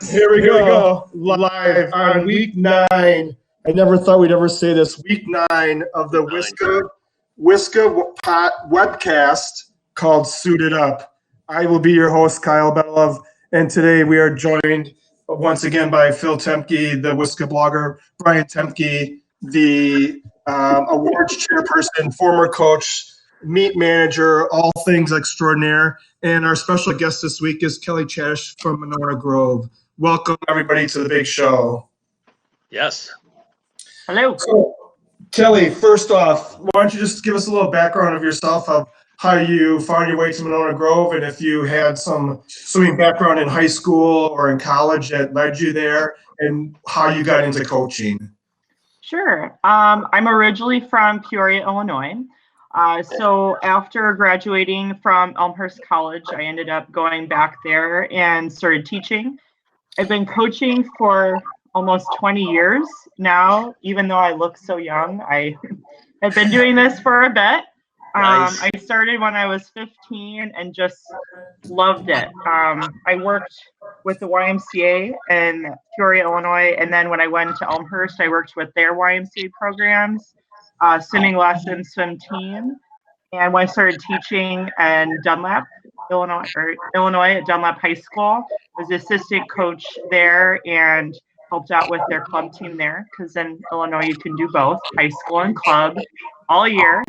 Here we go. Live on week 9. I never thought we'd ever say this. Week 9 of the Whiska Pot webcast called Suited Up. I will be your host, Kyle Belov, and today we are joined once again by Phil Temke, the Whiska blogger, Brian Temke, the awards chairperson, former coach, meet manager, all things extraordinaire. And our special guest this week is Kelly Chadesh from Monona Grove. Welcome, everybody, to the big show. Yes. Hello. So, Kelly, first off, why don't you just give us a little background of yourself, of how you found your way to Monona Grove, and if you had some swimming background in high school or in college that led you there, and how you got into coaching. Sure. I'm originally from Peoria, Illinois. So after graduating from Elmhurst College, I ended up going back there and started teaching. I've been coaching for almost 20 years now, even though I look so young. I have been doing this for a bit. Nice. I started when I was 15 and just loved it. I worked with the YMCA in Peoria, Illinois, and then when I went to Elmhurst, I worked with their YMCA programs, swimming lessons, swim team. And when I started teaching in Dunlap, Illinois at Dunlap High School, I was the assistant coach there and helped out with their club team there, because in Illinois you can do both, high school and club, all year.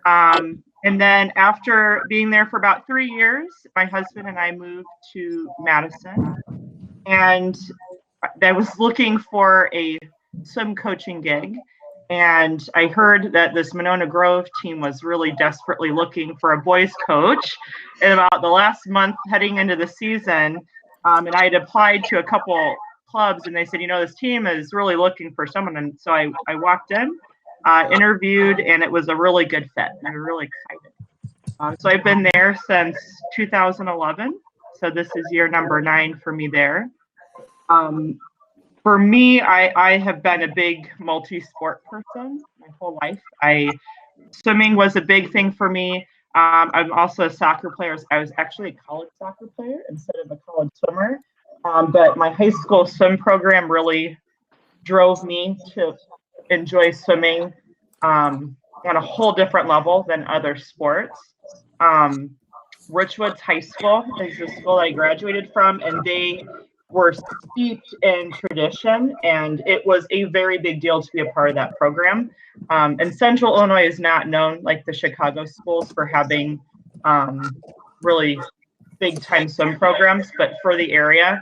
And then after being there for about 3 years, my husband and I moved to Madison, and I was looking for a swim coaching gig. And I heard that this Monona Grove team was really desperately looking for a boys coach in about the last month heading into the season. And I had applied to a couple clubs, and they said, this team is really looking for someone. And so I walked in, interviewed, and it was a really good fit. And we were really excited. So I've been there since 2011. So this is year number 9 for me there. For me, I have been a big multi-sport person my whole life. Swimming was a big thing for me. I'm also a soccer player. I was actually a college soccer player instead of a college swimmer. But my high school swim program really drove me to enjoy swimming on a whole different level than other sports. Richwoods High School is the school I graduated from, and they were steeped in tradition, and it was a very big deal to be a part of that program. And Central Illinois is not known like the Chicago schools for having really big time swim programs, but for the area,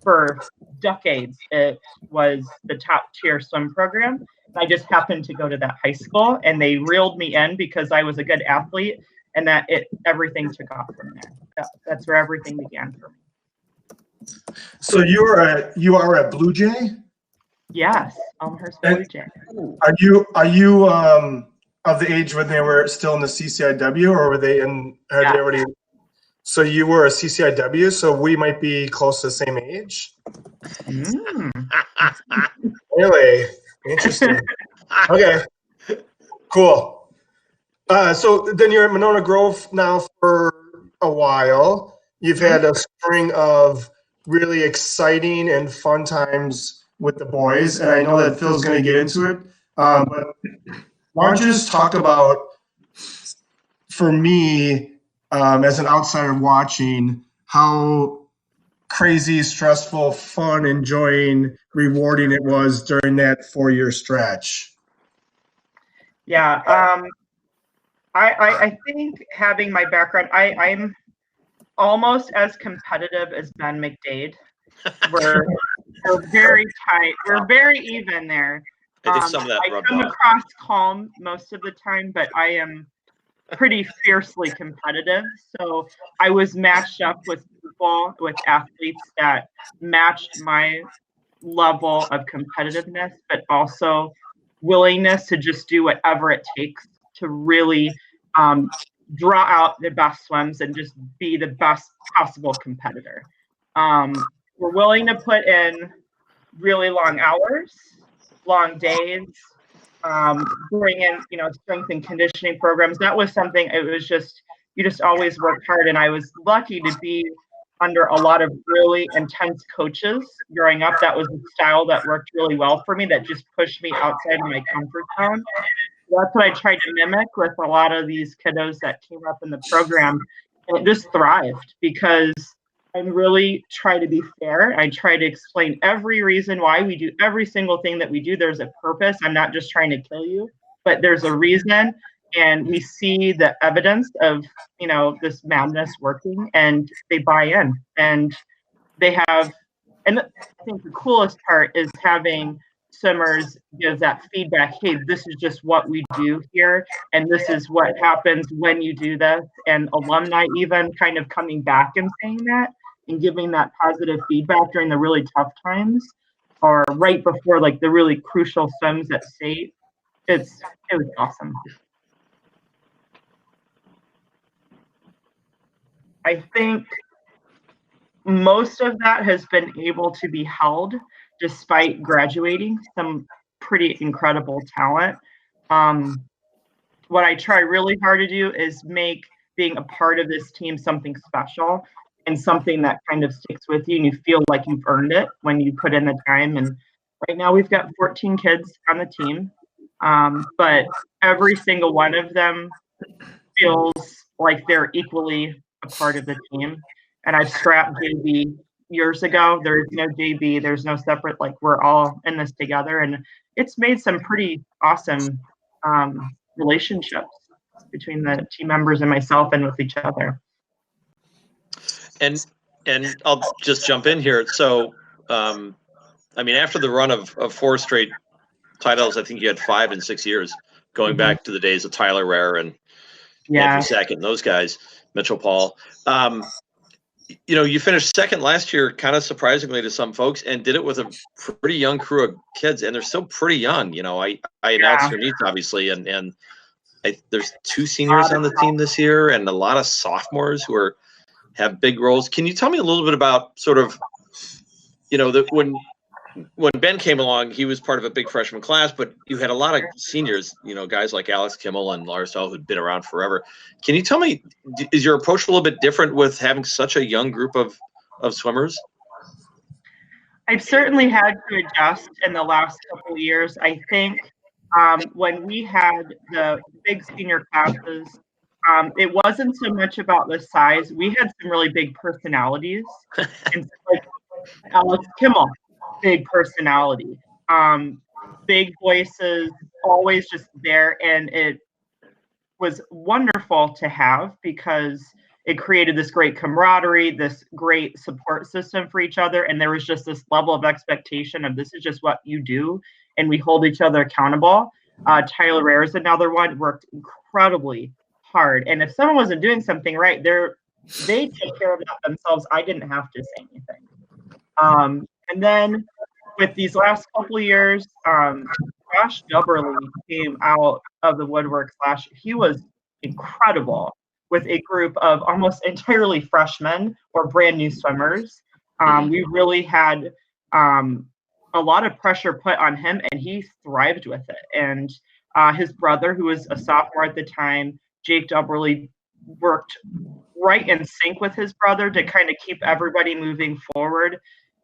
for decades, it was the top tier swim program. I just happened to go to that high school, and they reeled me in because I was a good athlete, and everything took off from there. That's where everything began for me. So you are a Blue Jay? Yes, Elmhurst Blue Jay. Are you of the age when they were still in the CCIW, or were they in? They already? So you were a CCIW, so we might be close to the same age. Really interesting. Okay, cool. So then you're at Monona Grove now for a while. You've had a string of really exciting and fun times with the boys, and I know that Phil's going to get into it. But why don't you just talk about, for me, as an outsider watching, how crazy, stressful, fun, enjoying, rewarding it was during that 4-year stretch. Yeah, I think having my background, I'm almost as competitive as Ben McDade. We're very tight. We're very even there. I think some of that I come across calm most of the time, but I am pretty fiercely competitive. So I was matched up with people, with athletes that matched my level of competitiveness, but also willingness to just do whatever it takes to really draw out the best swims and just be the best possible competitor. We're willing to put in really long hours, long days, bring in, strength and conditioning programs. That was something, it was just, you just always work hard. And I was lucky to be under a lot of really intense coaches growing up. That was a style that worked really well for me, that just pushed me outside of my comfort zone. That's what I tried to mimic with a lot of these kiddos that came up in the program. And it just thrived because I really try to be fair. I try to explain every reason why we do every single thing that we do. There's a purpose. I'm not just trying to kill you, but there's a reason. And we see the evidence of, this madness working, and they buy in. And they have, and I think the coolest part is having swimmers give that feedback. Hey, this is just what we do here, and this is what happens when you do this. And alumni even kind of coming back and saying that and giving that positive feedback during the really tough times, or right before like the really crucial swims at state. It was awesome. I think most of that has been able to be held despite graduating some pretty incredible talent. What I try really hard to do is make being a part of this team something special and something that kind of sticks with you, and you feel like you've earned it when you put in the time. And right now we've got 14 kids on the team, but every single one of them feels like they're equally a part of the team. And I've scrapped JB years ago. There's no JB, there's no separate, like we're all in this together. And it's made some pretty awesome relationships between the team members and myself and with each other. And I'll just jump in here. So, after the run of 4 straight titles, I think you had 5 in 6 years, going back to the days of Tyler Rare and Andrew Sackett and those guys, Mitchell Paul. You finished second last year, kind of surprisingly to some folks, and did it with a pretty young crew of kids, and they're still pretty young. I announced your meets, obviously, and there's 2 seniors on the team this year and a lot of sophomores who have big roles. Can you tell me a little bit about sort of, when Ben came along, he was part of a big freshman class, but you had a lot of seniors, guys like Alex Kimmel and Lars Hell who'd been around forever. Can you tell me, is your approach a little bit different with having such a young group of swimmers? I've certainly had to adjust in the last couple of years. I think when we had the big senior classes, it wasn't so much about the size. We had some really big personalities. And so, like Alex Kimmel, big personality, big voices, always just there. And it was wonderful to have because it created this great camaraderie, this great support system for each other. And there was just this level of expectation of this is just what you do. And we hold each other accountable. Tyler Rare is another one, worked incredibly hard. And if someone wasn't doing something right, they take care of that themselves. I didn't have to say anything. And then with these last couple of years, Josh Dubberly came out of the woodwork last year. He was incredible with a group of almost entirely freshmen or brand new swimmers. We really had a lot of pressure put on him, and he thrived with it. And his brother, who was a sophomore at the time, Jake Dubberly, worked right in sync with his brother to kind of keep everybody moving forward.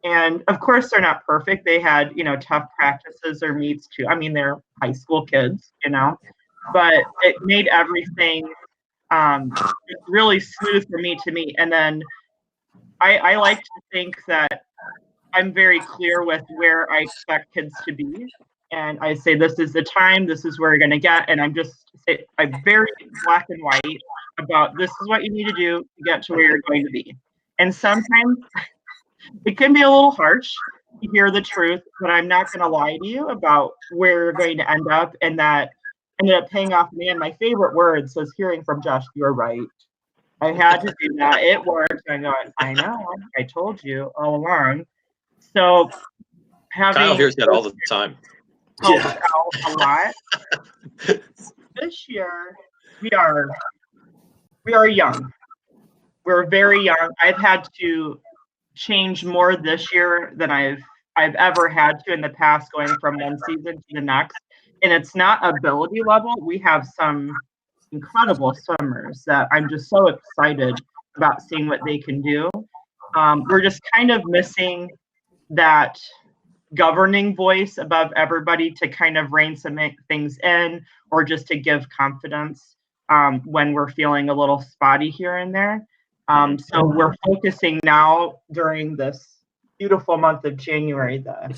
And of course, they're not perfect. They had, tough practices or meets too. They're high school kids, but it made everything really smooth for me to meet. And then I like to think that I'm very clear with where I expect kids to be. And I say, this is the time, this is where you're going to get. And I'm very black and white about this is what you need to do to get to where you're going to be. And sometimes it can be a little harsh to hear the truth, but I'm not going to lie to you about where you're going to end up. And that ended up paying off me. And my favorite words was hearing from Josh, you're right. I had to do that. It worked. I know. I told you all along. So Kyle hears that all the time. A lot. This year, we are young. We're very young. I've had to change more this year than I've ever had to in the past, going from one season to the next. And it's not ability level. We have some incredible swimmers that I'm just so excited about seeing what they can do. We're just kind of missing that governing voice above everybody to kind of rein some things in, or just to give confidence when we're feeling a little spotty here and there. So we're focusing now during this beautiful month of January, the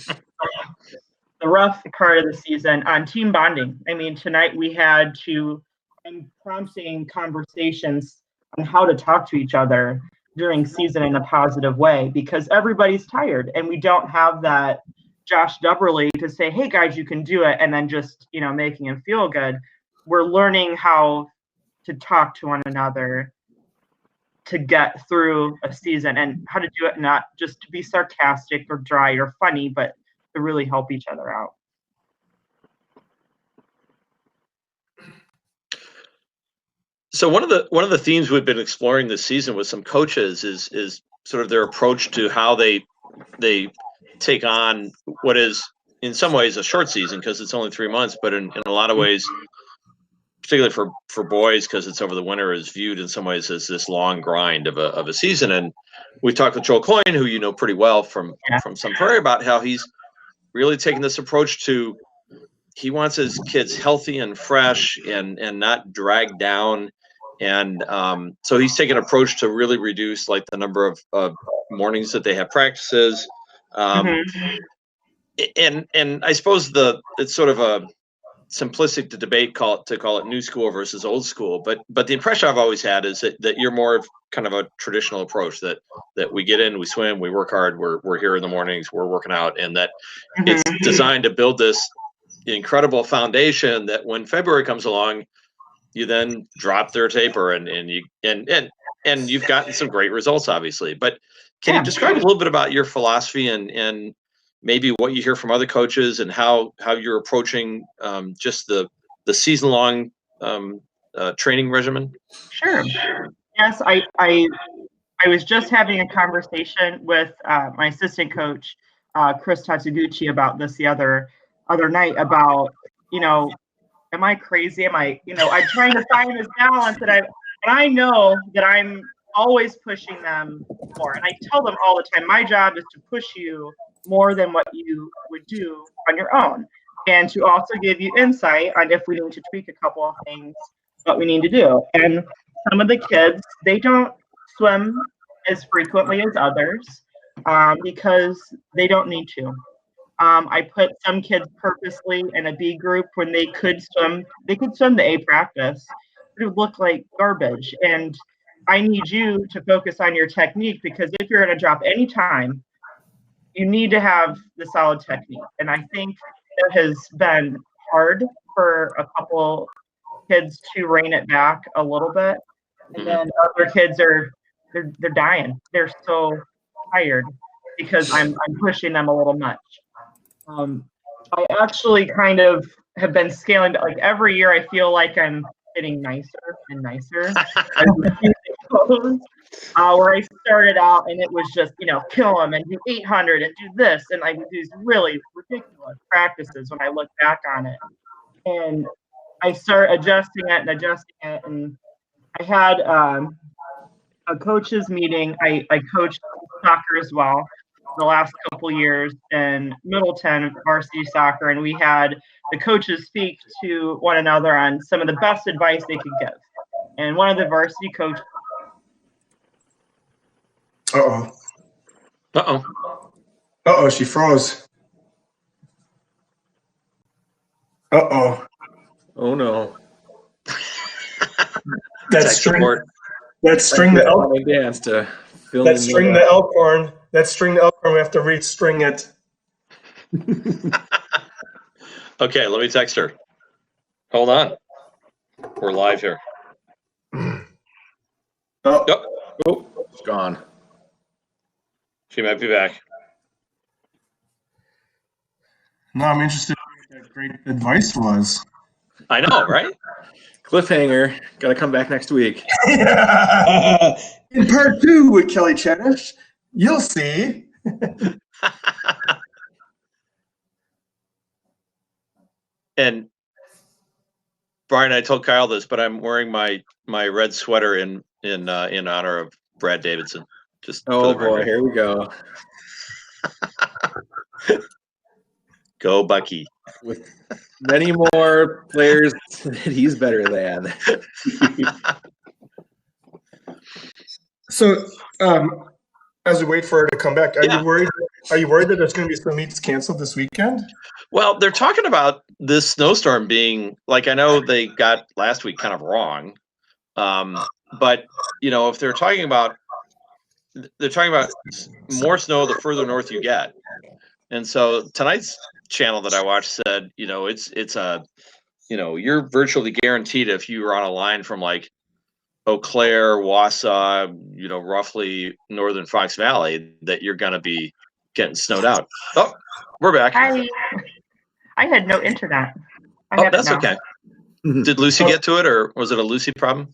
rough part of the season, on team bonding. I mean, tonight we had to, I'm prompting conversations on how to talk to each other during season in a positive way, because everybody's tired and we don't have that Josh Dubberly to say, hey guys, you can do it, and then just, making him feel good. We're learning how to talk to one another to get through a season, and how to do it not just to be sarcastic or dry or funny, but to really help each other out. So one of the themes we've been exploring this season with some coaches is sort of their approach to how they take on what is in some ways a short season because it's only 3 months, but in a lot of ways, particularly for boys, because it's over the winter, is viewed in some ways as this long grind of a season. And we talked with Joel Coyne, who you know pretty well from Sun Prairie, about how he's really taken this approach to, he wants his kids healthy and fresh and not dragged down. And so he's taken an approach to really reduce like the number of mornings that they have practices. And I suppose it's sort of a simplistic to debate, call it new school versus old school. But the impression I've always had is that you're more of kind of a traditional approach, that we get in, we swim, we work hard, we're here in the mornings, we're working out, and that it's designed to build this incredible foundation that when February comes along, you then drop their taper and you've gotten some great results, obviously. But can you describe a little bit about your philosophy and maybe what you hear from other coaches and how you're approaching just the season-long training regimen? Sure. Yes, I was just having a conversation with my assistant coach, Chris Tatsuguchi, about this the other night about, am I crazy? Am I, I'm trying to find this balance, and I know that I'm always pushing them more. And I tell them all the time, my job is to push you more than what you would do on your own, and to also give you insight on if we need to tweak a couple of things, what we need to do. And some of the kids, they don't swim as frequently as others because they don't need to. I put some kids purposely in a B group when they could swim the A practice, but it would look like garbage. And I need you to focus on your technique, because if you're going to drop any time, you need to have the solid technique. And I think it has been hard for a couple kids to rein it back a little bit. And then other kids they're dying. They're so tired because I'm pushing them a little much. I actually kind of have been scaling back. Like every year, I feel like I'm getting nicer and nicer as the season goes. Where I started out and it was just, kill them and do 800 and do this, and I would do these really ridiculous practices when I look back on it. And I start adjusting it, and I had a coaches meeting. I coached soccer as well the last couple years in Middleton varsity soccer, and we had the coaches speak to one another on some of the best advice they could give. And one of the varsity coaches. She froze. Oh no. That string the elk dance to fill that string the elkhorn. That string the elkhorn. We have to re-string it. Okay, let me text her. Hold on. We're live here. It's gone. She might be back. No, I'm interested in what that great advice was. I know, right? Cliffhanger. Got to come back next week. In part 2 with Kelly Chadesh, you'll see. And Brian, I told Kyle this, but I'm wearing my red sweater in honor of Brad Davidson. Just for Oh the boy, record. here we go. Go Bucky. With many more players that he's better than. So, as we wait for her to come back, are Yeah. you worried? Are you worried that there's going to be some meets canceled this weekend? Well, they're talking about this snowstorm being like, I know they got last week kind of wrong. But if they're talking about more snow the further north you get. And so tonight's channel that I watched said, it's a, you're virtually guaranteed if you were on a line from like Eau Claire, Wausau, roughly northern Fox Valley, that you're going to be getting snowed out. Oh, we're back. I had no internet. Oh, that's okay. Did Lucy get to it, or was it a Lucy problem?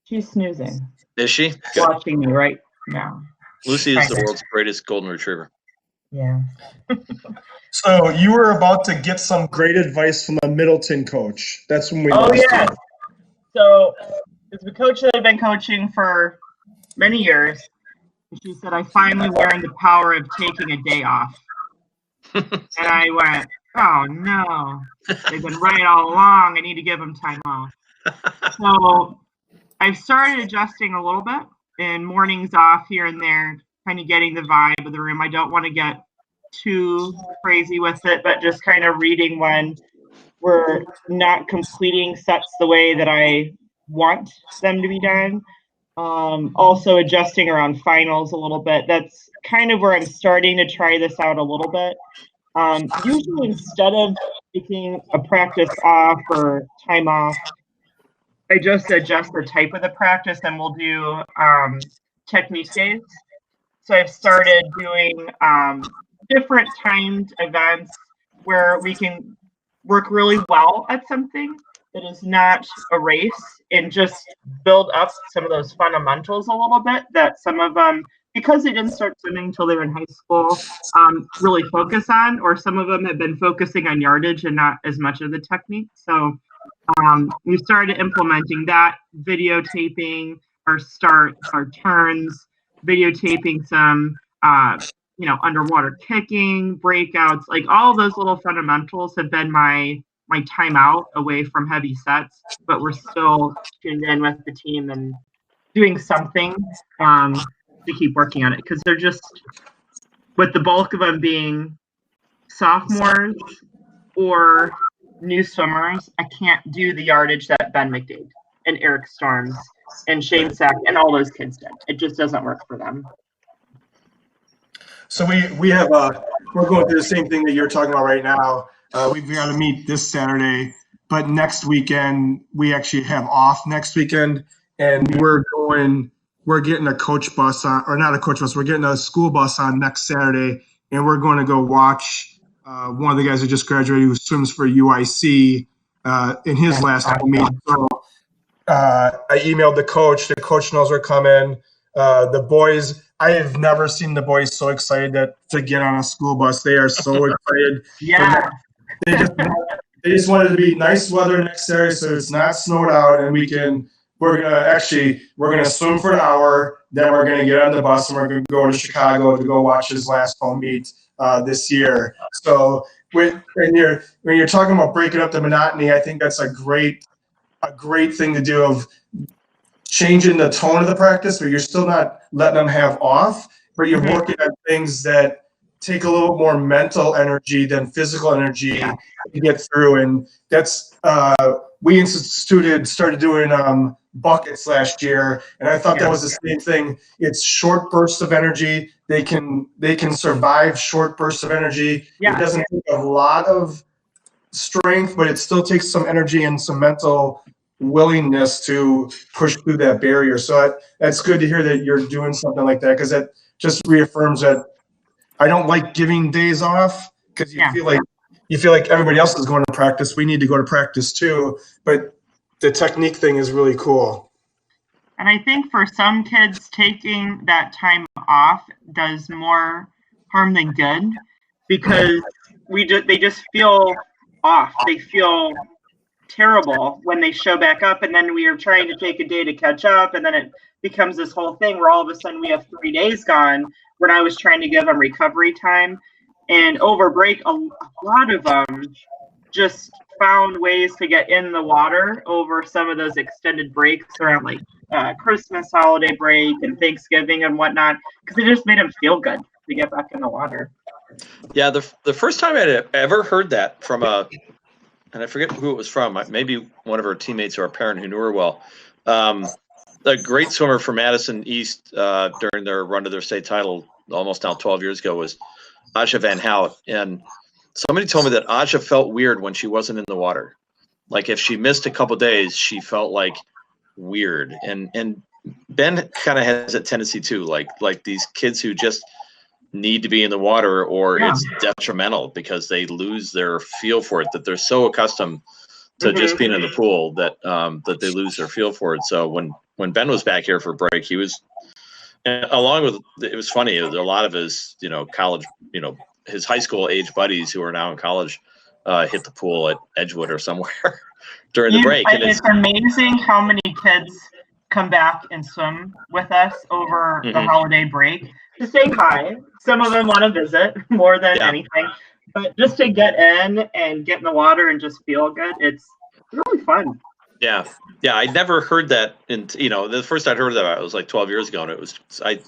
She's snoozing. Is she? Good. Watching me right now. Lucy is the world's greatest golden retriever. Yeah. So you were about to get some great advice from a Middleton coach. That's when we. Oh yeah. So it's a coach that I've been coaching for many years. She said, I finally learned the power of taking a day off. And I went, oh no, they've been right all along. I need to give them time off. So I've started adjusting a little bit and mornings off here and there, kind of getting the vibe of the room. I don't want to get too crazy with it, but just kind of reading when we're not completing sets the way that I want them to be done. Also adjusting around finals a little bit. That's kind of where I'm starting to try this out a little bit. Usually instead of taking a practice off or time off, I just adjust the type of the practice and we'll do technique days. So I've started doing different timed events where we can work really well at something that is not a race and just build up some of those fundamentals a little bit that some of them, because they didn't start swimming until they were in high school, really focus on, or some of them have been focusing on yardage and not as much of the technique. So we started implementing that, videotaping our starts, our turns, videotaping some, underwater kicking, breakouts, like all those little fundamentals have been my timeout away from heavy sets, but we're still tuned in with the team and doing something to keep working on it, because they're just, with the bulk of them being sophomores or new swimmers, I can't do the yardage that Ben McDade and Eric Storms and Shane Sack and all those kids did. It just doesn't work for them. So we have we're going through the same thing that you're talking about right now. We've got to meet this Saturday, but next weekend we actually have off next weekend, and we're getting a coach bus on, or not a coach bus, we're getting a school bus on next Saturday, and we're going to go watch one of the guys who just graduated who swims for UIC in his last meet. So I emailed the coach. The coach knows we're coming. The boys, I have never seen the boys so excited to get on a school bus. They are so excited. Yeah. They just wanted to be nice weather next Saturday, so it's not snowed out, and we're gonna swim for an hour. Then we're gonna get on the bus and we're gonna go to Chicago to go watch his last home meet this year. So when you're talking about breaking up the monotony, I think that's a great thing to do, of changing the tone of the practice, but you're still not letting them have off, but you're working on things that take a little more mental energy than physical energy to get through. And that's we started doing buckets last year, and I thought that was the same thing. It's short bursts of energy. They can survive short bursts of energy. It doesn't take a lot of strength, but it still takes some energy and some mental willingness to push through that barrier. So that's good to hear that you're doing something like that, because that just reaffirms that I don't like giving days off, because you feel like everybody else is going to practice. We need to go to practice too. But the technique thing is really cool. And I think for some kids, taking that time off does more harm than good, because they just feel off. They feel terrible when they show back up, and then we are trying to take a day to catch up, and then it becomes this whole thing where all of a sudden we have 3 days gone when I was trying to give them recovery time. And over break, a lot of them just found ways to get in the water over some of those extended breaks around like Christmas holiday break and Thanksgiving and whatnot, because it just made them feel good to get back in the water. Yeah, the first time I ever heard that from and I forget who it was from, maybe one of her teammates or a parent who knew her well. A great swimmer from Madison East during their run to their state title almost now 12 years ago was Aja Van Hout. And somebody told me that Aja felt weird when she wasn't in the water. Like if she missed a couple days, she felt like weird. And Ben kind of has that tendency too, like these kids who just need to be in the water, or it's detrimental because they lose their feel for it, that they're so accustomed to just being in the pool that that they lose their feel for it. So when Ben was back here for break, he was, and along with, it was funny, a lot of his college, his high school age buddies who are now in college hit the pool at Edgewood or somewhere during the break. And it's amazing how many kids come back and swim with us over the holiday break to say hi. Some of them want to visit more than anything, but just to get in and get in the water and just feel good, it's really fun. Yeah, I never heard that. The first I'd heard of that, it was like 12 years ago, and it was, I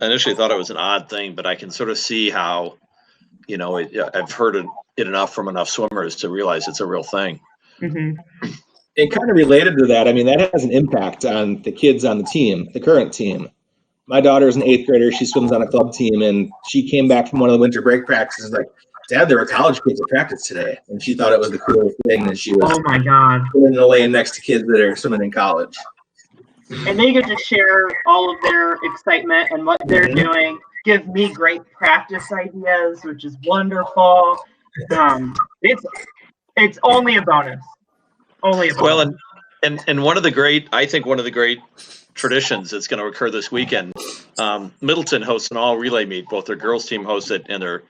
initially thought it was an odd thing, but I can sort of see how, I've heard it enough from enough swimmers to realize it's a real thing. And kind of related to that, I mean, that has an impact on the kids on the team, the current team. My daughter's an 8th grader. She swims on a club team, and she came back from one of the winter break practices like, Dad, there were college kids at practice today. And she thought it was the coolest thing that she was in the lane next to kids that are swimming in college. And they get to share all of their excitement and what they're doing, give me great practice ideas, which is wonderful. It's only a bonus. Only a bonus. Well, and one of the great traditions that's going to occur this weekend, Middleton hosts an all relay meet. Both their girls team hosts it and their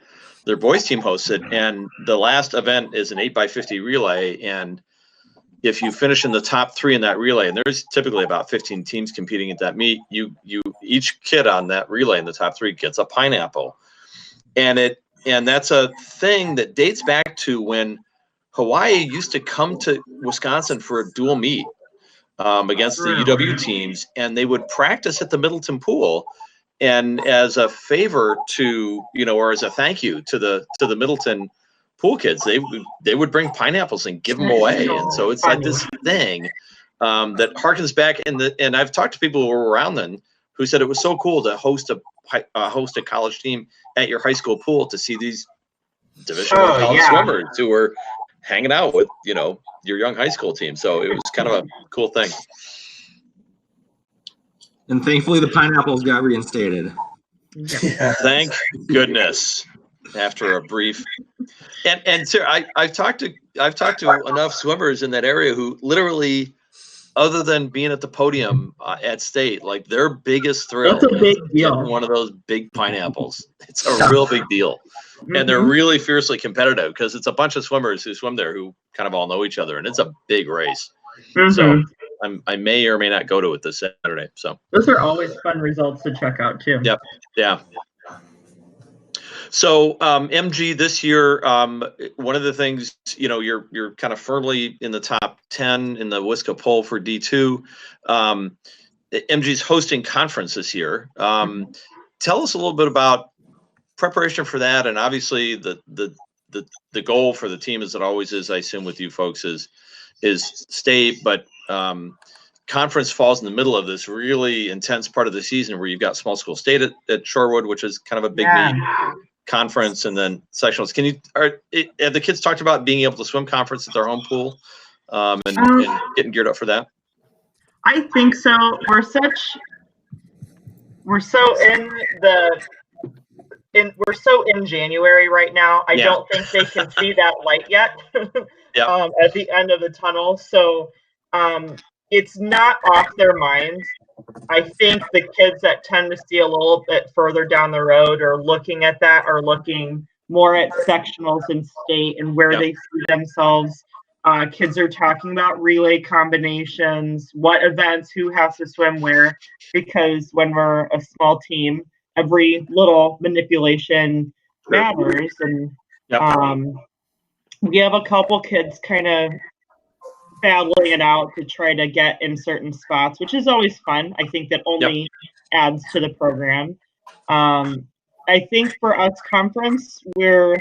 boys team hosts it. And the last event is an 8x50 relay. And if you finish in the top 3 in that relay, and there's typically about 15 teams competing at that meet, each kid on that relay in the top 3 gets a pineapple. And that's a thing that dates back to when Hawaii used to come to Wisconsin for a dual meet against the UW teams, and they would practice at the Middleton pool. And as a favor to, or as a thank you to the Middleton pool kids, they would bring pineapples and give them away. And so it's like this thing that harkens back. And I've talked to people who were around then who said it was so cool to host a college team at your high school pool to see these Division I college swimmers who were hanging out with, your young high school team. So it was kind of a cool thing. And thankfully the pineapples got reinstated. Thank goodness. After a brief, and sir, I've talked to enough swimmers in that area who literally, other than being at the podium at state, like their biggest thrill is big deal. getting one of those big pineapples. It's a real big deal. And they're really fiercely competitive because it's a bunch of swimmers who swim there who kind of all know each other, and it's a big race. So I may or may not go to it this Saturday. So those are always fun results to check out too. Yep. Yeah. So MG this year, one of the things, you're kind of firmly in the top 10 in the WSCA poll for D2. MG's hosting conference this year. Tell us a little bit about preparation for that, and obviously the goal for the team, as it always is, I assume with you folks, is state, but conference falls in the middle of this really intense part of the season where you've got small school state at Shorewood, which is kind of a big meet, conference, and then sectionals. Have the kids talked about being able to swim conference at their home pool and getting geared up for that? I think so. We're so in January right now. I don't think they can see that light yet at the end of the tunnel. So it's not off their minds. I think the kids that tend to see a little bit further down the road are looking at that, are looking more at sectionals in state and where they see themselves Kids are talking about relay combinations, what events, who has to swim where, because when we're a small team, every little manipulation matters. And Yep. we have a couple kids kind of battling it out to try to get in certain spots, which is always fun. I think that only adds to the program. I think for us conference, we're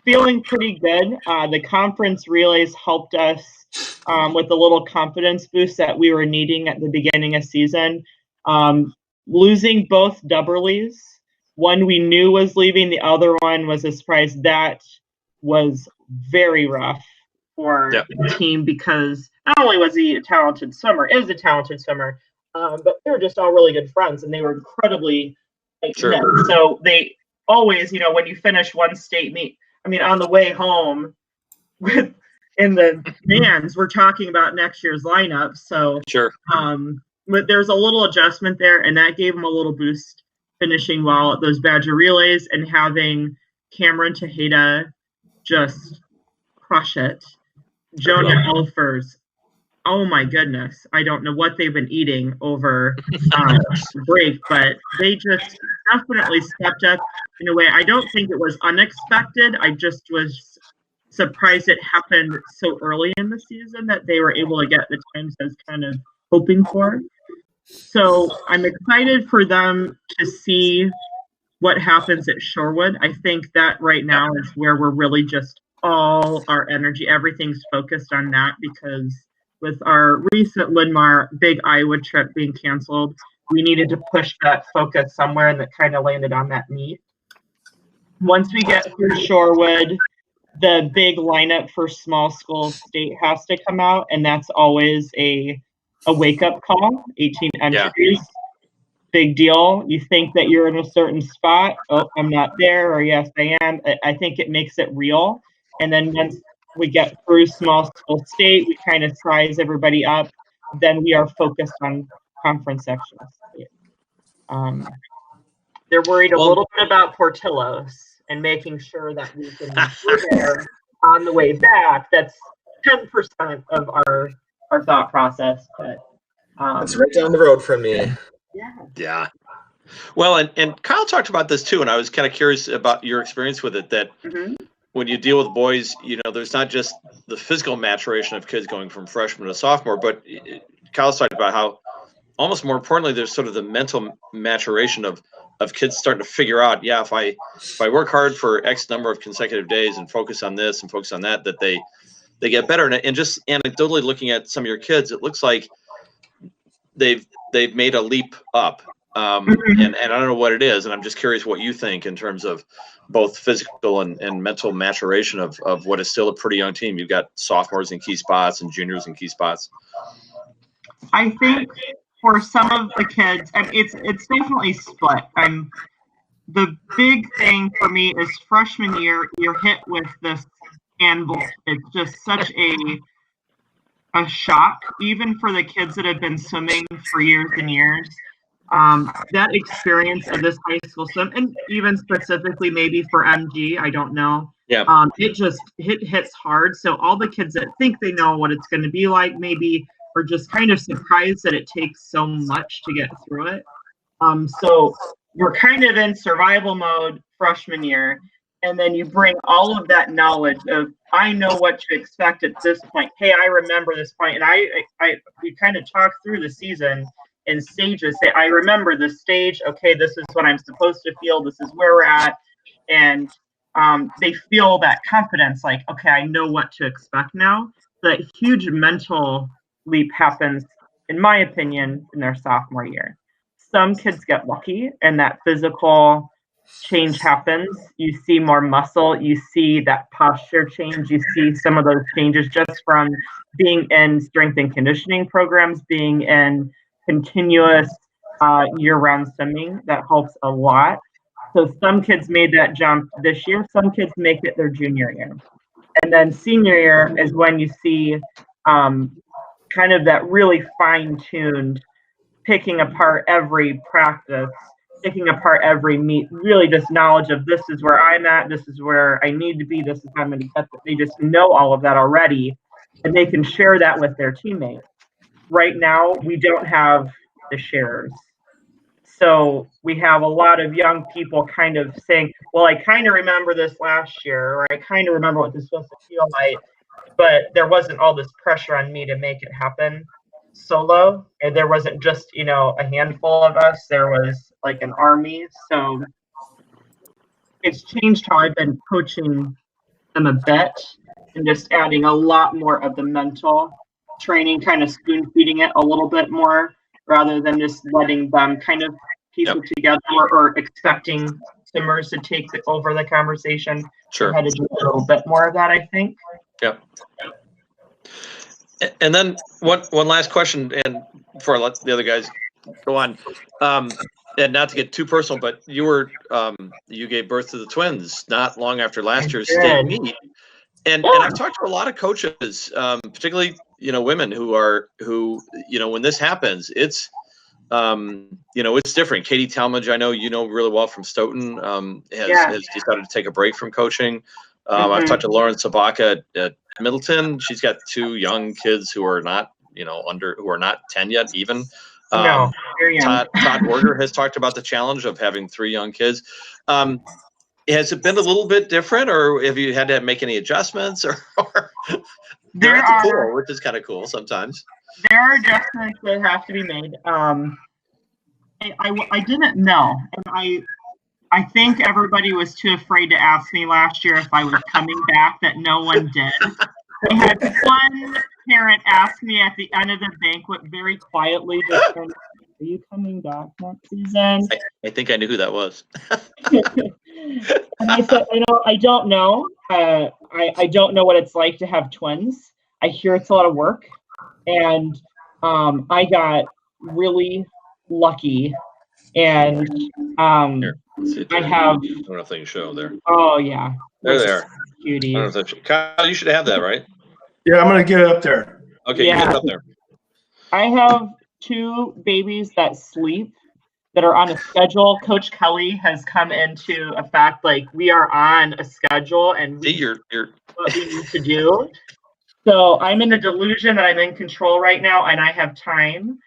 feeling pretty good. The conference relays helped us with the little confidence boost that we were needing at the beginning of season. Losing both Dubberleys, one we knew was leaving, the other one was a surprise. That was very rough for the team, because not only was he a talented swimmer, is a talented swimmer, but they were just all really good friends, and they were incredibly Sure. So they always, when you finish one state meet, I mean, on the way home, in the bands, we're talking about next year's lineup. So Sure. But there's a little adjustment there, and that gave them a little boost finishing well at those Badger relays, and having Cameron Tejeda just crush it. Jonah Elfers, oh my goodness, I don't know what they've been eating over break, but they just definitely stepped up in a way. I don't think it was unexpected. I just was surprised it happened so early in the season that they were able to get the times I was kind of hoping for. So I'm excited for them to see what happens at Shorewood. I think that right now is where we're really just all our energy, everything's focused on that, because with our recent Linn-Mar big Iowa trip being canceled, we needed to push that focus somewhere, and that kind of landed on that meet. Once we get through Shorewood, the big lineup for small school state has to come out, and that's always a wake-up call. 18 entries, big deal. You think that you're in a certain spot, oh, I'm not there, or yes, I am. I think it makes it real. And then once we get through small school state, we kind of size everybody up. Then we are focused on conference sections. They're worried a little bit about Portillo's and making sure that we can be there on the way back. That's 10% of our thought process, but it's right down the road from me. Yeah. Well, and Kyle talked about this too, and I was kind of curious about your experience with it, that when you deal with boys, there's not just the physical maturation of kids going from freshman to sophomore, but Kyle's talked about how almost more importantly, there's sort of the mental maturation of kids starting to figure out, if I work hard for X number of consecutive days and focus on this and focus on that, that they get better. And just anecdotally looking at some of your kids, it looks like they've made a leap up. And I don't know what it is, and I'm just curious what you think in terms of both physical and mental maturation of what is still a pretty young team. You've got sophomores in key spots and juniors in key spots. I think for some of the kids, and it's definitely split. The big thing for me is freshman year, you're hit with this anvil. It's just such a shock, even for the kids that have been swimming for years and years. That experience of this high school swim, and even specifically maybe for MG, I don't know. Yeah. It hits hard. So all the kids that think they know what it's going to be like maybe are just kind of surprised that it takes so much to get through it. So we're kind of in survival mode freshman year, and then you bring all of that knowledge of, I know what to expect at this point. Hey, I remember this point, and we kind of talk through the season in stages. Say, I remember this stage. Okay, this is what I'm supposed to feel. This is where we're at, and they feel that confidence. Like, okay, I know what to expect now. The huge mental leap happens, in my opinion, in their sophomore year. Some kids get lucky, and that physical change happens. You see more muscle, you see that posture change, you see some of those changes just from being in strength and conditioning programs, being in continuous year-round swimming. That helps a lot. So some kids made that jump this year, some kids make it their junior year. And then senior year is when you see kind of that really fine-tuned picking apart every practice picking apart every meet, really just knowledge of this is where I'm at, this is where I need to be, this is how I'm going to get. They just know all of that already, and they can share that with their teammates. Right now, we don't have the sharers. So we have a lot of young people kind of saying, well, I kind of remember this last year, or I kind of remember what this was supposed to feel like, but there wasn't all this pressure on me to make it happen solo. And there wasn't just, a handful of us. There was like an army. So it's changed how I've been coaching them a bit and just adding a lot more of the mental training, kind of spoon feeding it a little bit more rather than just letting them kind of piece it together or expecting Simmers to take over the conversation. Sure. I had to do a little bit more of that, I think. Yep. And then one last question, and before I let the other guys go on, and not to get too personal, but you gave birth to the twins not long after last year's state meet, and I've talked to a lot of coaches, particularly women who when this happens, it's it's different. Katie Talmadge, I know really well from Stoughton, has decided to take a break from coaching. I've talked to Lauren Sabaka at Middleton. She's got 2 young kids who are not, who are not 10 yet even. No, very young. Todd Order has talked about the challenge of having 3 young kids. Has it been a little bit different, or have you had to make any adjustments, or which is kind of cool sometimes? There are adjustments that have to be made. I didn't know, and I think everybody was too afraid to ask me last year if I was coming back, that no one did. I had one parent ask me at the end of the banquet very quietly, just are you coming back next season? I think I knew who that was. And I said, I don't know. I don't know what it's like to have twins. I hear it's a lot of work. And I got really lucky. And I have. I don't know if they can show there. Oh yeah, there they are. Cuties. Kyle, you should have that, right? Yeah, I'm gonna get it up there. Okay, yeah. Get it up there. I have 2 babies that sleep, that are on a schedule. Coach Kelly has come into effect. Like, we are on a schedule, and you're what we need to do. So I'm in the delusion that I'm in control right now, and I have time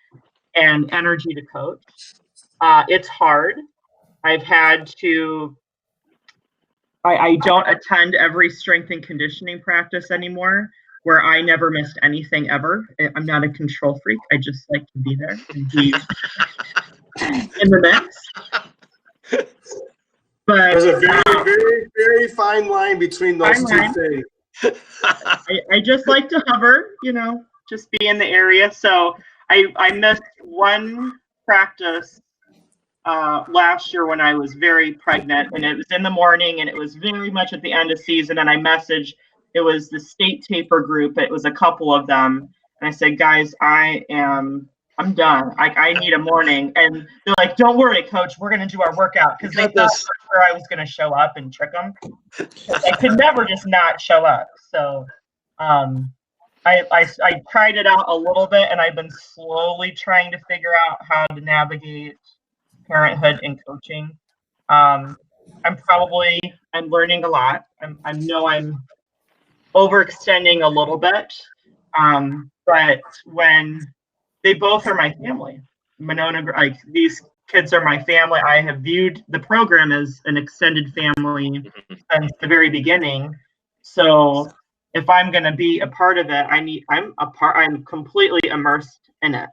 and energy to coach. It's hard. I've had to, I don't attend every strength and conditioning practice anymore, where I never missed anything ever. I'm not a control freak. I just like to be there and be in the mix. But there's a very, very, very fine line between those 2 things. I just like to hover, just be in the area. So I missed one practice last year when I was very pregnant, and it was in the morning, and it was very much at the end of season. And I messaged, it was the state taper group. It was a couple of them. And I said, guys, I'm done. I need a morning. And they're like, don't worry, coach, we're going to do our workout. Because they thought for sure I was going to show up and trick them. I could never just not show up. So I tried it out a little bit, and I've been slowly trying to figure out how to navigate parenthood and coaching. I'm learning a lot. I know I'm overextending a little bit. But when they both are my family, Monona, like, these kids are my family. I have viewed the program as an extended family since the very beginning. So if I'm going to be a part of it, I'm completely immersed in it.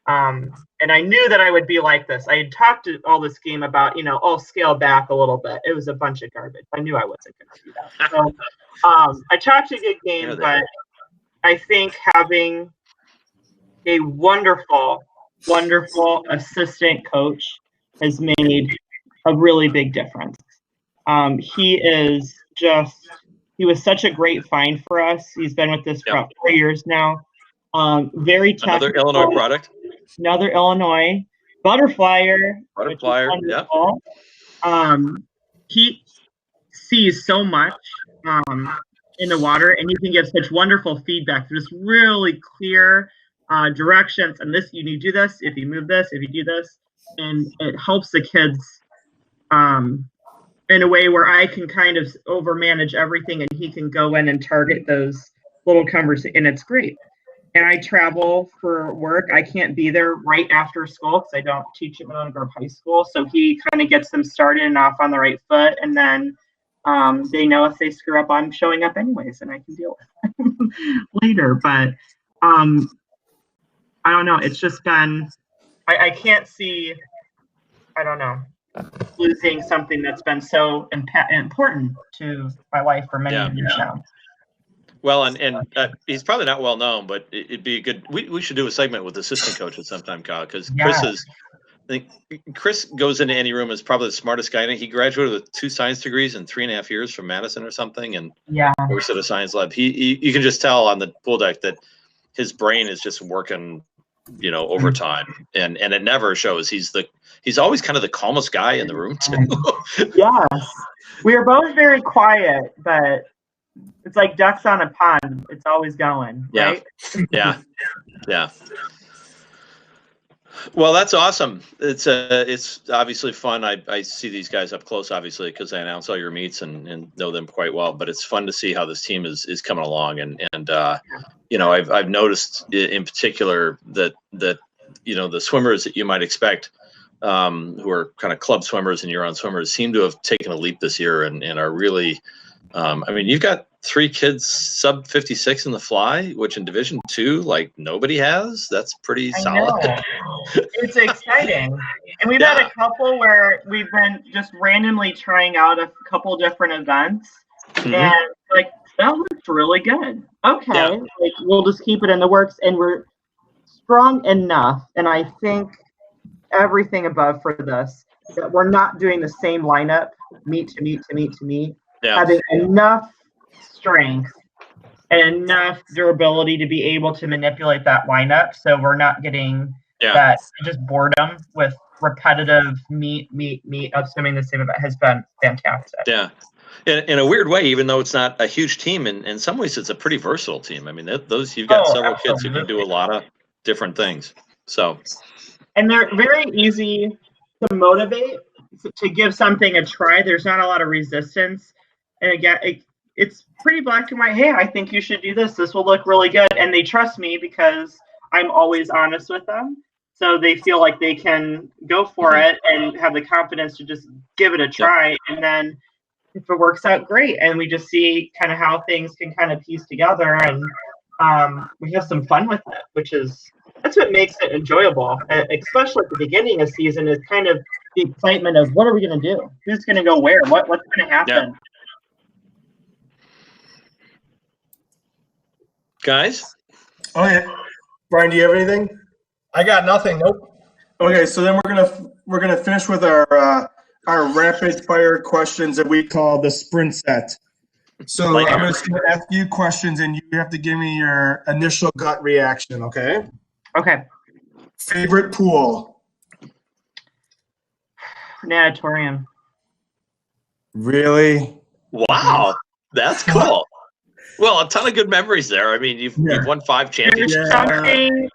And I knew that I would be like this. I had talked to all this game about, I'll scale back a little bit. It was a bunch of garbage. I knew I wasn't going to do that. So I talked a good game, but I think having a wonderful, wonderful assistant coach has made a really big difference. He was such a great find for us. He's been with us for about 4 years now. Very technical. Another Illinois product. Another Illinois butterflyer. Yeah. He sees so much in the water, and he can give such wonderful feedback. Just really clear, directions, and this, you need to do this, if you move this, if you do this, and it helps the kids in a way where I can kind of overmanage everything and he can go in and target those little conversations, and it's great. And I travel for work. I can't be there right after school because I don't teach at Monona Grove High School. So he kind of gets them started and off on the right foot. And then they know if they screw up, I'm showing up anyways, and I can deal with it later. But I don't know. It's just been, I can't see, I don't know, losing something that's been so important to my life for many years now. Well, and he's probably not well known, but it'd be a good. We should do a segment with assistant coaches sometime, Kyle, because I think Chris goes into any room as probably the smartest guy in it. He graduated with 2 science degrees in 3.5 years from Madison or something, and works at a science lab. You can just tell on the pool deck that his brain is just working, overtime, and it never shows. He's always kind of the calmest guy in the room too. Yes, we are both very quiet, but it's like ducks on a pond. It's always going, right? Yeah. Well, that's awesome. It's obviously fun. I see these guys up close, obviously, because I announce all your meets and know them quite well. But it's fun to see how this team is coming along. And I've noticed in particular that the swimmers that you might expect, who are kind of club swimmers and year-round swimmers, seem to have taken a leap this year and are really. You've got 3 kids sub 56 in the fly, which in Division II, like nobody has. That's pretty solid. It's exciting. And we've had a couple where we've been just randomly trying out a couple different events. Mm-hmm. And like, that looks really good. Okay. Like, we'll just keep it in the works, and we're strong enough. And I think everything above for this, that we're not doing the same lineup, meet to meet to meet to meet. Having enough strength and enough durability to be able to manipulate that lineup, so we're not getting that just boredom with repetitive meet of swimming the same event has been fantastic. Yeah. In a weird way, even though it's not a huge team, in some ways it's a pretty versatile team. I mean, those you've got several kids who can do a lot of different things. So, and they're very easy to motivate, to give something a try. There's not a lot of resistance. And again, it's pretty black and white. Hey, I think you should do this. This will look really good. And they trust me because I'm always honest with them. So they feel like they can go for it and have the confidence to just give it a try. And then if it works out, great. And we just see kind of how things can kind of piece together. And we have some fun with it, that's what makes it enjoyable. Especially at the beginning of season is kind of the excitement of what are we going to do? Who's going to go where? What's going to happen? Yeah. Guys? Oh yeah. Brian, do you have anything? I got nothing. Nope. Okay, so then we're gonna finish with our rapid fire questions that we call the sprint set. So I'm just gonna ask you questions and you have to give me your initial gut reaction, okay? Okay. Favorite pool? Natatorium. Really? Wow, that's cool. Well, a ton of good memories there. I mean, you've won 5 championships. There's something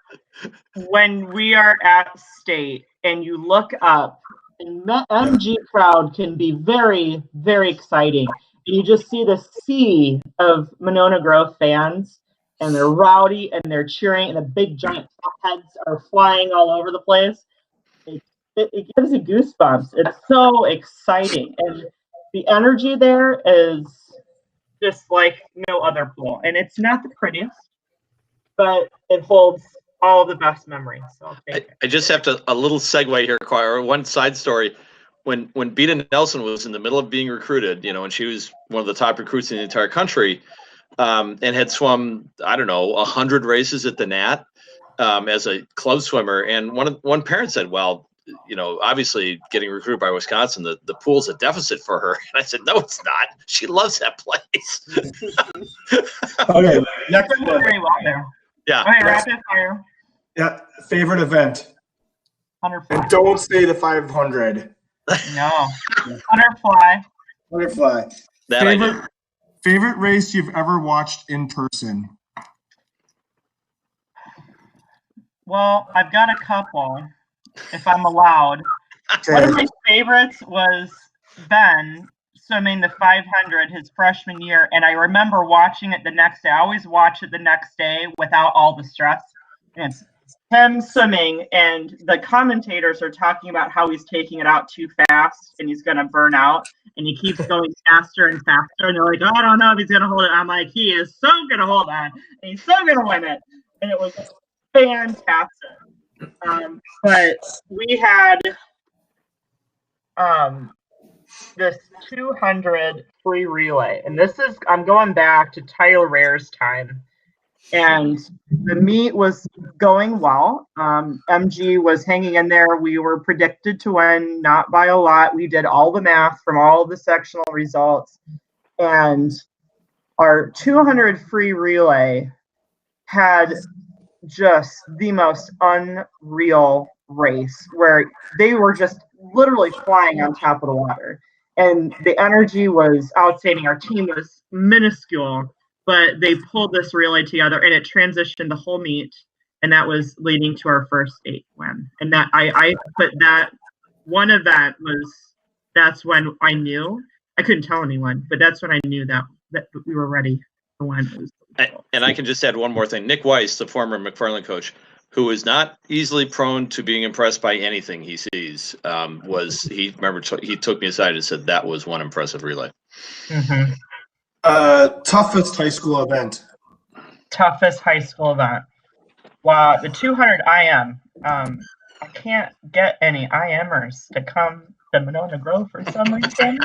when we are at state and you look up, and the MG crowd can be very, very exciting. And you just see the sea of Monona Grove fans, and they're rowdy and they're cheering, and the big giant top heads are flying all over the place. It gives you goosebumps. It's so exciting, and the energy there is just like no other pool. And it's not the prettiest, but it holds all the best memories. So I'll take it. I just have a little segue here, Choir. One side story. When Beta Nelson was in the middle of being recruited, and she was one of the top recruits in the entire country, and had swum, 100 races at the Nat as a club swimmer. And one parent said, well, obviously getting recruited by Wisconsin, the pool's a deficit for her. And I said, no, it's not. She loves that place. Okay, next one. Very well there. Yeah. All right, rapid fire. Yeah, favorite event? 100 And don't say the 500. No. 100 fly. 100 fly. That Favorite race you've ever watched in person? Well, I've got a couple, if I'm allowed. One of my favorites was Ben swimming the 500 his freshman year, and I remember watching it the next day. I always watch it the next day without all the stress. And it's him swimming, and the commentators are talking about how he's taking it out too fast and he's going to burn out, and he keeps going faster and faster. And they're like, oh, I don't know if he's going to hold it. I'm like, he is so going to hold on, and he's so going to win it. And it was fantastic. But we had this 200 free relay, and I'm going back to Tyler Rare's time, and the meet was going well. MG was hanging in there. We were predicted to win, not by a lot. We did all the math from all of the sectional results, and our 200 free relay had just the most unreal race where they were just literally flying on top of the water. And the energy was outstanding. Our team was minuscule, but they pulled this relay together, and it transitioned the whole meet, and that was leading to our first 8 win. And that I put that one event that's when I knew. I couldn't tell anyone, but that's when I knew that we were ready to win. And I can just add one more thing. Nick Weiss, the former McFarland coach, who is not easily prone to being impressed by anything he sees, he took me aside and said that was one impressive relay. Mm-hmm. Toughest high school event. Toughest high school event. Wow, the 200 IM. I can't get any IMers to come to Monona Grove for some reason.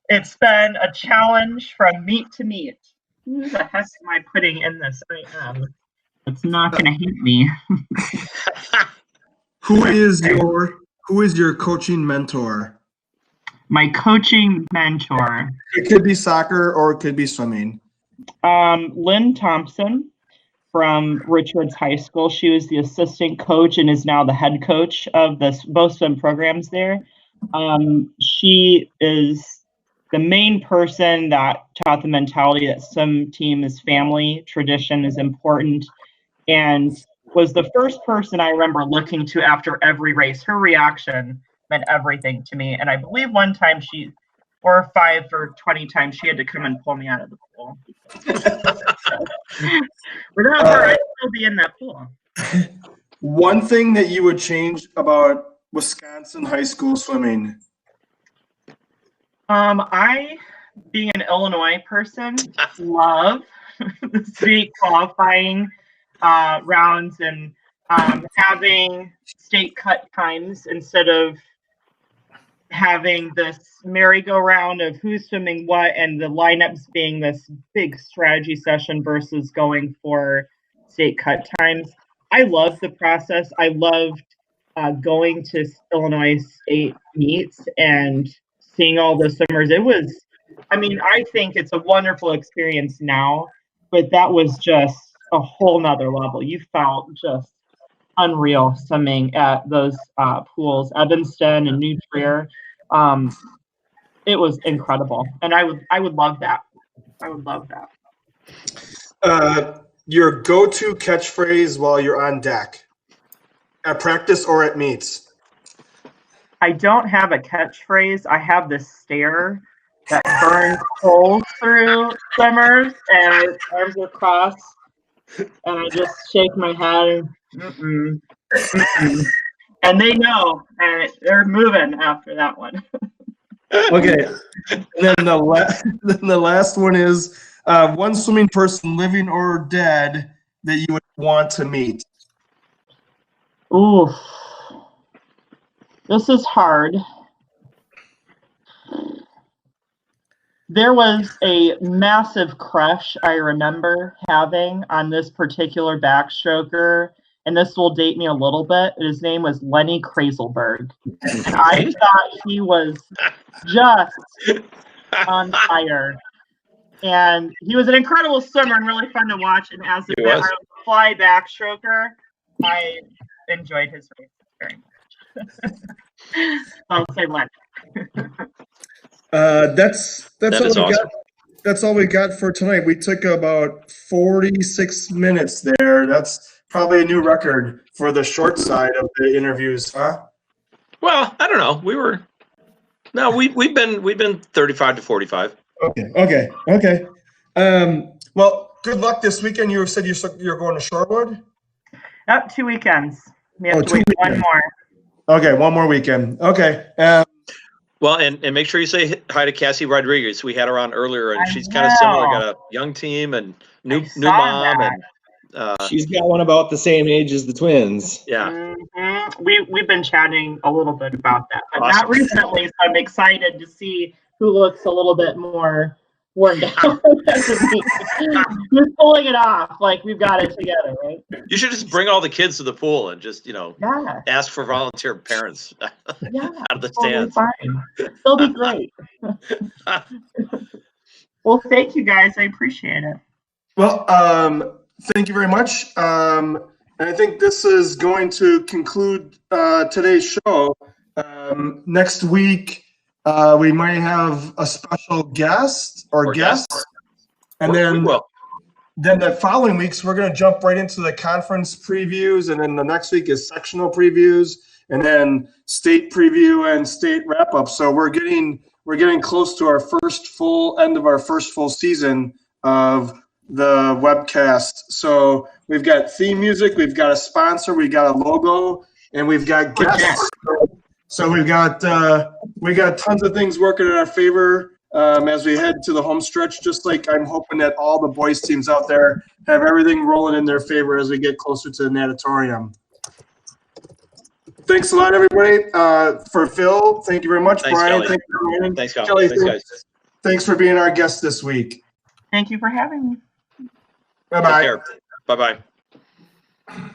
It's been a challenge from meet to meet. Who the heck am I putting in this IM? It's not going to hate me. Who is your coaching mentor? My coaching mentor. It could be soccer or it could be swimming. Lynn Thompson from Richards High School. She was the assistant coach and is now the head coach of both swim programs there. She is the main person that taught the mentality that swim team is family, tradition is important, and was the first person I remember looking to after every race. Her reaction meant everything to me. And I believe one time 4 or 5 or 20 times she had to come and pull me out of the pool. Without her, I'd still be in that pool. One thing that you would change about Wisconsin high school swimming? I, being an Illinois person, love the state qualifying rounds and having state cut times instead of having this merry-go-round of who's swimming what and the lineups being this big strategy session versus going for state cut times. I loved the process. I loved going to Illinois state meets and seeing all the swimmers. I think it's a wonderful experience now, but that was just a whole nother level. You felt just unreal swimming at those pools, Evanston and New Trier. It was incredible, and I would love that. I would love that. Your go-to catchphrase while you're on deck, at practice or at meets? I don't have a catchphrase. I have this stare that burns holes through swimmers, and I arms are crossed, and I just shake my head and and they know, and they're moving after that one. Okay, and then the last one is one swimming person, living or dead, that you would want to meet. Ooh, this is hard. There was a massive crush I remember having on this particular backstroker, and this will date me a little bit. His name was Lenny Kraselberg. And I thought he was just on fire. And he was an incredible swimmer and really fun to watch. And as a fly backstroker, I enjoyed his race very much. I'll say Lenny. That's all we got. that's all we got for tonight. We took about 46 minutes there. That's probably a new record for the short side of the interviews, huh? Well, I don't know. We've been 35 to 45. Okay. Well, good luck this weekend. You said you're going to Shorewood? Up 2 weekends. We have to 2 wait one weekends. more. Okay, one more weekend. Okay. Well, and make sure you say hi to Cassie Rodriguez. We had her on earlier, and I she's kind of similar. will. Got a young team and new saw mom, that. and She's got one about the same age as the twins. yeah. We've been chatting a little bit about that, but Awesome. not recently. So I'm excited to see who looks a little bit more worn down. Who's pulling it off? Like we've got it together, right? You should just bring all the kids to the pool and just Yeah, ask for volunteer parents yeah. out of the Totally stands. fine. They'll be great. Well, thank you guys. I appreciate it. Well, thank you very much. And I think this is going to conclude today's show. Next week, we might have a special guest or guests. And then the following weeks, we're going to jump right into the conference previews. And then the next week is sectional previews and then state preview and state wrap up. So we're getting close to our end of our first full season of the webcast. So we've got theme music, we've got a sponsor, we've got a logo, and we've got guests. So we got tons of things working in our favor as we head to the home stretch. Just like I'm hoping that all the boys teams out there have everything rolling in their favor as we get closer to the natatorium. Thanks a lot, everybody. For Phil, thank you very much. Thanks, Brian, Kelly. thanks for joining. Thanks, Kelly. Kelly, Thanks, guys. thanks for being our guest this week. Thank you for having me. Bye-bye. Take care. Bye-bye.